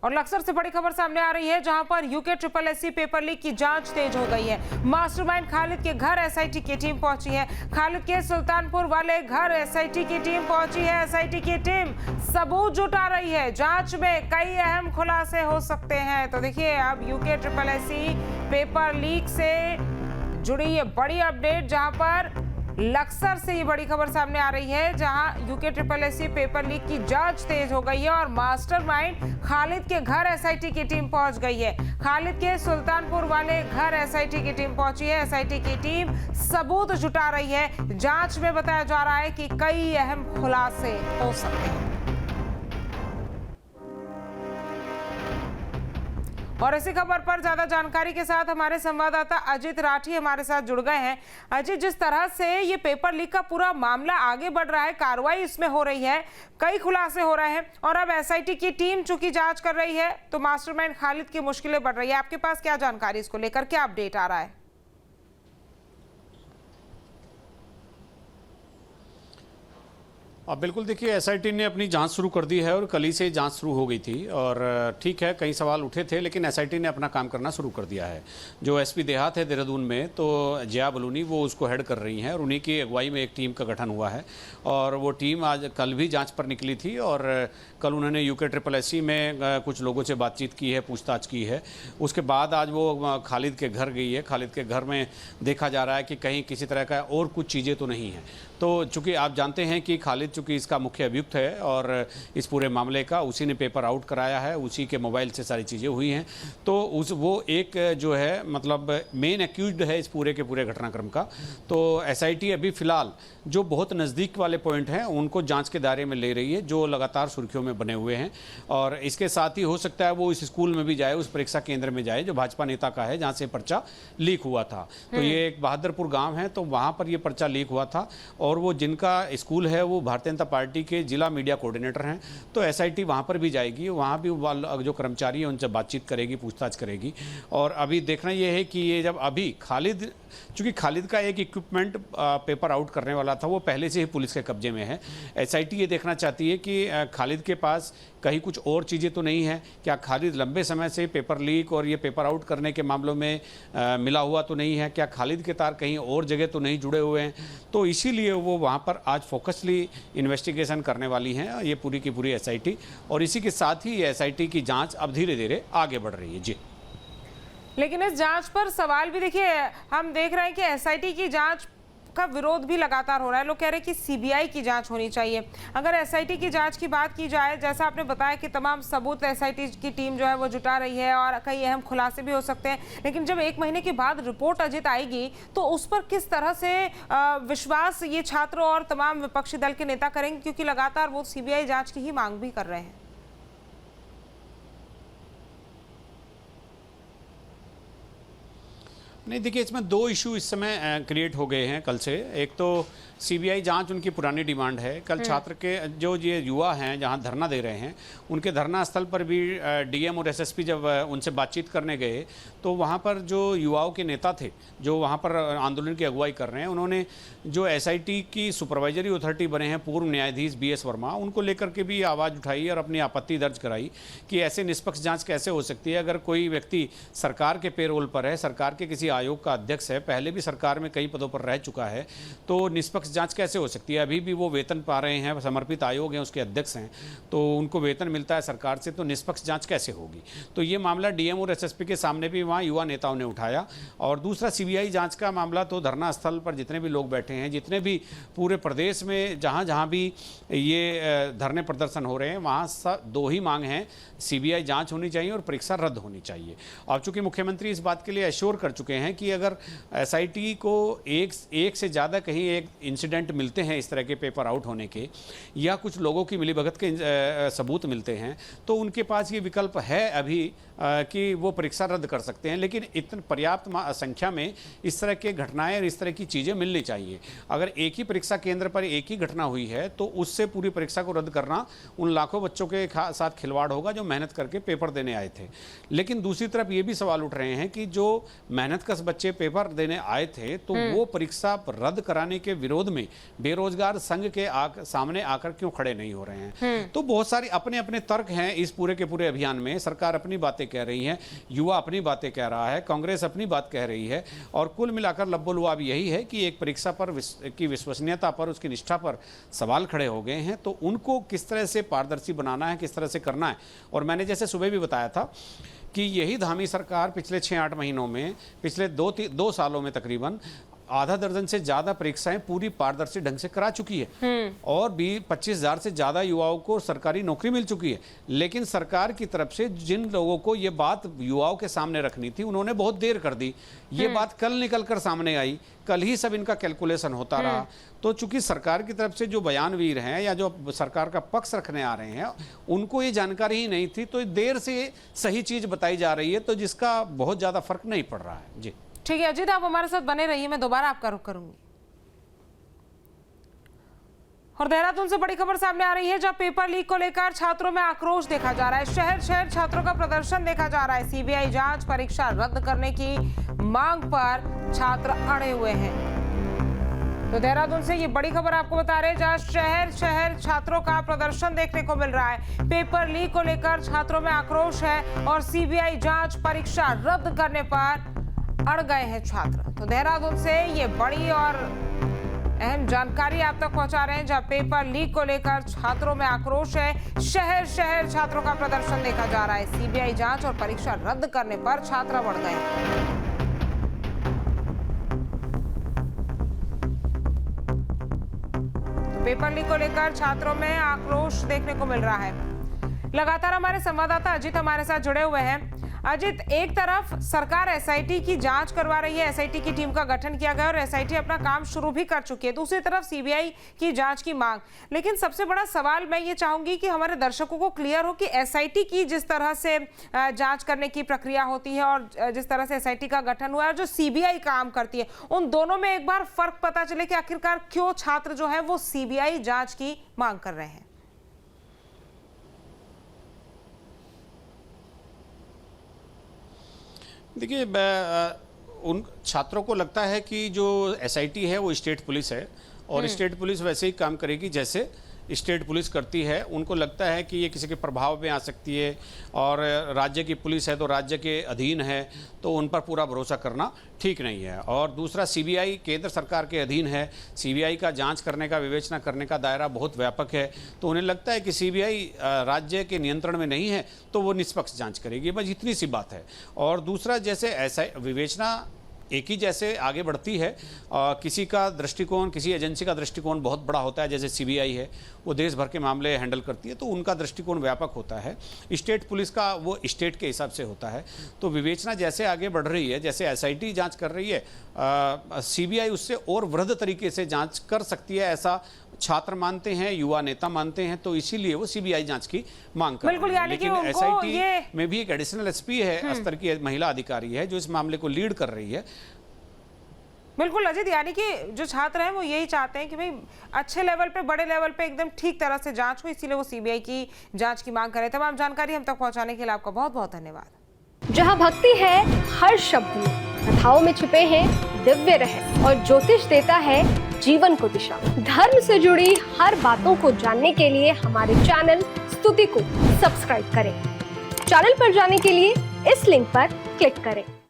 और लक्सर से बड़ी खबर सामने आ रही है, जहां पर UK triple SC paper leak की जांच तेज हो गई है। मास्टरमाइंड खालिद के घर एसआईटी की टीम पहुंची है। खालिद के सुल्तानपुर वाले घर एसआईटी की टीम पहुंची है। एसआईटी की टीम सबूत जुटा रही है। जांच में कई अहम खुलासे हो सकते हैं। तो देखिए, अब UK triple SC paper leak से जुड़ी ये बड़ी अपडेट, जहां पर लक्सर से ये बड़ी खबर सामने आ रही है, जहां UK triple SC paper leak की जांच तेज हो गई है और मास्टरमाइंड खालिद के घर एसआईटी की टीम पहुंच गई है। खालिद के सुल्तानपुर वाले घर एसआईटी की टीम पहुंची है। एसआईटी की टीम सबूत जुटा रही है। जांच में बताया जा रहा है कि कई अहम खुलासे हो सकते हैं। और इसी खबर पर ज्यादा जानकारी के साथ हमारे संवाददाता अजित राठी हमारे साथ जुड़ गए हैं। अजित, जिस तरह से ये पेपर लीक का पूरा मामला आगे बढ़ रहा है, कार्रवाई इसमें हो रही है, कई खुलासे हो रहे हैं और अब एसआईटी की टीम चूंकि जांच कर रही है, तो मास्टरमाइंड खालिद की मुश्किलें बढ़ रही है। आपके पास क्या जानकारी इसको लेकर, क्या अपडेट आ रहा है? अब बिल्कुल देखिए, एसआईटी ने अपनी जांच शुरू कर दी है और कल ही से जांच शुरू हो गई थी। और ठीक है, कई सवाल उठे थे, लेकिन एसआईटी ने अपना काम करना शुरू कर दिया है। जो एसपी देहात है देहरादून में, तो जया बलूनी वो उसको हेड कर रही हैं और उन्हीं की अगुवाई में एक टीम का गठन हुआ है। और वो टीम आज कल भी जाँच पर निकली थी और कल उन्होंने यूके ट्रिपल एससी में कुछ लोगों से बातचीत की है, पूछताछ की है। उसके बाद आज वो खालिद के घर गई है। खालिद के घर में देखा जा रहा है कि कहीं किसी तरह का और कुछ चीज़ें तो नहीं हैं। तो चूंकि आप जानते हैं कि खालिद चूंकि इसका मुख्य अभियुक्त है और इस पूरे मामले का उसी ने पेपर आउट कराया है, उसी के मोबाइल से सारी चीज़ें हुई हैं। तो वो एक जो है मतलब मेन एक्यूज्ड है इस पूरे के पूरे घटनाक्रम का। तो एसआईटी अभी फ़िलहाल जो बहुत नज़दीक वाले पॉइंट हैं उनको जांच के दायरे में ले रही है, जो लगातार सुर्खियों में बने हुए हैं। और इसके साथ ही हो सकता है वो इस स्कूल में भी जाए, उस परीक्षा केंद्र में जाए जो भाजपा नेता का है, जहाँ से पर्चा लीक हुआ था। तो ये एक बहादुरपुर गाँव है, तो वहाँ पर ये पर्चा लीक हुआ था। और वो जिनका स्कूल है वो भारतीय जनता पार्टी के जिला मीडिया कोऑर्डिनेटर हैं। तो एसआईटी वहाँ पर भी जाएगी, वहाँ भी जो कर्मचारी है उनसे बातचीत करेगी, पूछताछ करेगी। और अभी देखना ये है कि ये जब अभी खालिद, चूँकि खालिद का एक इक्विपमेंट पेपर आउट करने वाला था, वो पहले से ही पुलिस के कब्जे में है। एसआईटी ये देखना चाहती है कि खालिद के पास कहीं कुछ और चीज़ें तो नहीं है, क्या खालिद लंबे समय से पेपर लीक और ये पेपर आउट करने के मामलों में मिला हुआ तो नहीं है, क्या खालिद के तार कहीं और जगह तो नहीं जुड़े हुए हैं। तो इसीलिए वो वहाँ पर आज फोकसली इन्वेस्टिगेशन करने वाली हैं ये पूरी की पूरी एसआईटी। और इसी के साथ ही एसआईटी की जाँच अब धीरे धीरे आगे बढ़ रही है। जी, लेकिन इस जांच पर सवाल भी देखिए, हम देख रहे हैं कि एसआईटी की जांच का विरोध भी लगातार हो रहा है। लोग कह रहे हैं कि सीबीआई की जांच होनी चाहिए। अगर एसआईटी की जांच की बात की जाए, जैसा आपने बताया कि तमाम सबूत एसआईटी की टीम जो है वो जुटा रही है और कई अहम खुलासे भी हो सकते हैं, लेकिन जब 1 महीने के बाद रिपोर्ट अजित आएगी तो उस पर किस तरह से विश्वास ये छात्र और तमाम विपक्षी दल के नेता करेंगे, क्योंकि लगातार वो सीबीआई जाँच की ही मांग भी कर रहे हैं। नहीं देखिए, इसमें 2 इशू इस समय क्रिएट हो गए हैं कल से। एक तो सीबीआई जांच उनकी पुरानी डिमांड है। कल छात्र के जो ये युवा हैं जहां धरना दे रहे हैं, उनके धरना स्थल पर भी डीएम और एसएसपी जब उनसे बातचीत करने गए तो वहां पर जो युवाओं के नेता थे जो वहां पर आंदोलन की अगुवाई कर रहे हैं, उन्होंने जो एसआईटी की सुपरवाइजरी अथॉरिटी बने हैं पूर्व न्यायाधीश बीएस वर्मा, उनको लेकर के भी आवाज़ उठाई और अपनी आपत्ति दर्ज कराई कि ऐसे निष्पक्ष जाँच कैसे हो सकती है। अगर कोई व्यक्ति सरकार के पेरोल पर है, सरकार के किसी आयोग का अध्यक्ष है, पहले भी सरकार में कई पदों पर रह चुका है, तो निष्पक्ष जांच कैसे हो सकती है। अभी भी वो वेतन पा रहे हैं, समर्पित आयोग हैं, उसके अध्यक्ष हैं, तो उनको वेतन मिलता है सरकार से, तो निष्पक्ष जांच कैसे होगी। तो ये मामला डीएम और एसएसपी के सामने भी वहाँ युवा नेताओं ने उठाया। और दूसरा सीबीआई जांच का मामला, तो धरना स्थल पर जितने भी लोग बैठे हैं, जितने भी पूरे प्रदेश में जहाँ जहाँ भी ये धरने प्रदर्शन हो रहे हैं, वहाँ 2 ही मांग हैं, सीबीआई जांच होनी चाहिए और परीक्षा रद्द होनी चाहिए। और चूंकि मुख्यमंत्री इस बात के लिए एश्योर कर चुके हैं कि अगर एसआईटी को एक से ज़्यादा कहीं एक इंसिडेंट मिलते हैं इस तरह के पेपर आउट होने के, या कुछ लोगों की मिलीभगत के सबूत मिलते हैं, तो उनके पास ये विकल्प है अभी कि वो परीक्षा रद्द कर सकते हैं। लेकिन इतनी पर्याप्त संख्या में इस तरह के घटनाएं और इस तरह की चीज़ें मिलनी चाहिए। अगर एक ही परीक्षा केंद्र पर एक ही घटना हुई है तो उससे पूरी परीक्षा को रद्द करना उन लाखों बच्चों के साथ खिलवाड़ होगा जो मेहनत करके पेपर देने आए थे। लेकिन दूसरी तरफ ये भी सवाल उठ रहे हैं कि जो मेहनतकश बच्चे पेपर देने आए थे, तो वो परीक्षा रद्द कराने के विरोध विरोध में बेरोजगार संघ के सामने आकर क्यों खड़े नहीं हो रहे हैं। तो बहुत सारी अपने अपने तर्क हैं इस पूरे के पूरे अभियान में। सरकार अपनी बातें कह रही है, युवा अपनी बातें कह रहा है, कांग्रेस अपनी बात कह रही है, और कुल मिलाकर लब्बो-लुआब यही है कि एक परीक्षा पर की विश्वसनीयता पर, उसकी निष्ठा पर सवाल खड़े हो गए हैं। तो उनको किस तरह से पारदर्शी बनाना है, किस तरह से करना है। और मैंने जैसे सुबह भी बताया था कि यही धामी सरकार पिछले 6-8 महीनों में, पिछले 2 सालों में तकरीबन आधा दर्जन से ज्यादा परीक्षाएं पूरी पारदर्शी ढंग से करा चुकी है, और भी 25,000 से ज्यादा युवाओं को सरकारी नौकरी मिल चुकी है। लेकिन सरकार की तरफ से जिन लोगों को ये बात युवाओं के सामने रखनी थी, उन्होंने बहुत देर कर दी। ये बात कल निकल कर सामने आई, कल ही सब इनका कैलकुलेशन होता रहा। तो चूंकि सरकार की तरफ से जो बयानवीर हैं या जो सरकार का पक्ष रखने आ रहे हैं, उनको ये जानकारी ही नहीं थी, तो देर से सही चीज बताई जा रही है, तो जिसका बहुत ज्यादा फर्क नहीं पड़ रहा है। जी ठीक है अजीत, आप हमारे साथ बने रहिए, मैं दोबारा आपका रुख करूंगी। और देहरादून से बड़ी खबर सामने आ रही है, जहां पेपर लीक को लेकर छात्रों में आक्रोश देखा जा रहा है। शहर शहर छात्रों का प्रदर्शन देखा जा रहा है। सीबीआई जांच, परीक्षा रद्द करने की मांग पर छात्र अड़े हुए हैं। तो देहरादून से ये बड़ी खबर आपको बता रहे हैं, जहां शहर शहर छात्रों का प्रदर्शन देखने को मिल रहा है। पेपर लीक को लेकर छात्रों में आक्रोश है और सीबीआई जांच, परीक्षा रद्द करने पर अड़ गए हैं छात्र। तो देहरादून से ये बड़ी और अहम जानकारी आप तक पहुंचा रहे हैं, जहां पेपर लीक को लेकर छात्रों में आक्रोश है। शहर शहर छात्रों का प्रदर्शन देखा जा रहा है। सीबीआई जांच और परीक्षा रद्द करने पर छात्र बढ़ गए। तो पेपर लीक को लेकर छात्रों में आक्रोश देखने को मिल रहा है। लगातार हमारे संवाददाता अजीत हमारे साथ जुड़े हुए हैं। अजीत, एक तरफ सरकार एसआईटी की जांच करवा रही है, एसआईटी की टीम का गठन किया गया और एसआईटी अपना काम शुरू भी कर चुकी है। दूसरी तरफ सीबीआई की जांच की मांग। लेकिन सबसे बड़ा सवाल मैं ये चाहूंगी कि हमारे दर्शकों को क्लियर हो कि एसआईटी की जिस तरह से जांच करने की प्रक्रिया होती है और जिस तरह से एसआईटी का गठन हुआ है और जो सीबीआई काम करती है, उन दोनों में एक बार फर्क पता चले कि आखिरकार क्यों छात्र जो है वो सीबीआई जांच की मांग कर रहे हैं। देखिए, उन छात्रों को लगता है कि जो एसआईटी है वो स्टेट पुलिस है, और स्टेट पुलिस वैसे ही काम करेगी जैसे स्टेट पुलिस करती है। उनको लगता है कि ये किसी के प्रभाव में आ सकती है, और राज्य की पुलिस है तो राज्य के अधीन है, तो उन पर पूरा भरोसा करना ठीक नहीं है। और दूसरा, सीबीआई केंद्र सरकार के अधीन है। सीबीआई का जांच करने का, विवेचना करने का दायरा बहुत व्यापक है, तो उन्हें लगता है कि सीबीआई राज्य के नियंत्रण में नहीं है, तो वो निष्पक्ष जांच करेगी। बस इतनी सी बात है। और दूसरा, जैसे ऐसा विवेचना एक ही जैसे आगे बढ़ती है, किसी का दृष्टिकोण, किसी एजेंसी का दृष्टिकोण बहुत बड़ा होता है, जैसे सीबीआई है वो देश भर के मामले हैंडल करती है, तो उनका दृष्टिकोण व्यापक होता है। स्टेट पुलिस का वो स्टेट के हिसाब से होता है। तो विवेचना जैसे आगे बढ़ रही है, जैसे एसआईटी जांच कर रही है, सीबीआई उससे और वृहद तरीके से जांच कर सकती है, ऐसा छात्र मानते हैं, युवा नेता मानते हैं। तो इसीलिए वो सीबीआई जांच की मांग कर रहे हैं। लेकिन एसआईटी में भी एक एडिशनल एसपी है, स्तर की महिला अधिकारी है, जो इस मामले को लीड कर रही है। बिल्कुल अजीत, यानी कि जो छात्र हैं वो यही चाहते हैं कि भाई अच्छे लेवल पे, बड़े लेवल पे एकदम ठीक तरह से जांच हो, इसीलिए वो सीबीआई की जांच की मांग कर रहे हैं। तमाम जानकारी हम तक पहुंचाने के लिए आपका बहुत बहुत धन्यवाद। जहां भक्ति है हर शब्द में, कथाओं में छिपे हैं दिव्य रहस्य और ज्योतिष देता है जीवन को दिशा। धर्म से जुड़ी हर बातों को जानने के लिए हमारे चैनल स्तुति को सब्सक्राइब करें। चैनल पर जाने के लिए इस लिंक पर क्लिक करें।